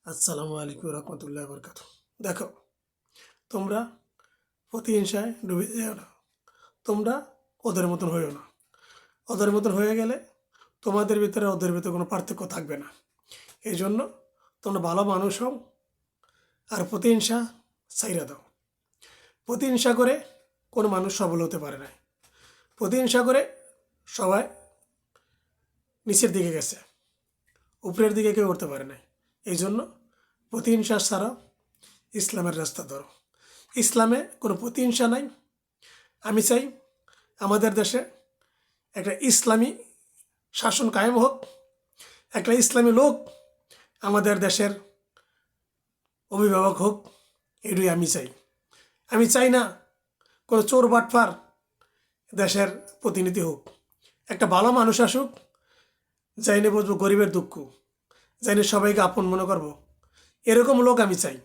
আসসালামু আলাইকুম রহমতুল্লাহ বরকাত। দেখো, তোমরা প্রতিহিংসায় ডুবে যেও না। তোমরা ওদের মতন হইও না। ওদের মতন হয়ে গেলে তোমাদের ভিতরে ওদের ভিতরে কোনো পার্থক্য থাকবে না। এই জন্য তোমরা ভালো মানুষ হও আর প্রতিহিংসা ছাইড়া দাও। প্রতিহিংসা করে কোনো মানুষ সফল হতে পারে না। প্রতিহিংসা করে সবাই নিচের দিকে গেছে, উপরের দিকে কেউ উঠতে পারে না। এই জন্য প্রতিহিংসা ছাড়া ইসলামের রাস্তা ধরো। ইসলামে কোনো প্রতিহিংসা নাই। আমি চাই আমাদের দেশে একটা ইসলামী শাসন কায়েম হোক, একটা ইসলামী লোক আমাদের দেশের অভিভাবক হোক। এটাই আমি চাই। আমি চাই না কোনো চোর বাটফার দেশের প্রতিনিধি হোক। একটা ভালো মানুষ আসুক, যাইনে বুঝবো গরিবের দুঃখ, যাইনে সবাইকে আপন মনে করবো, এরকম লোক আমি চাই।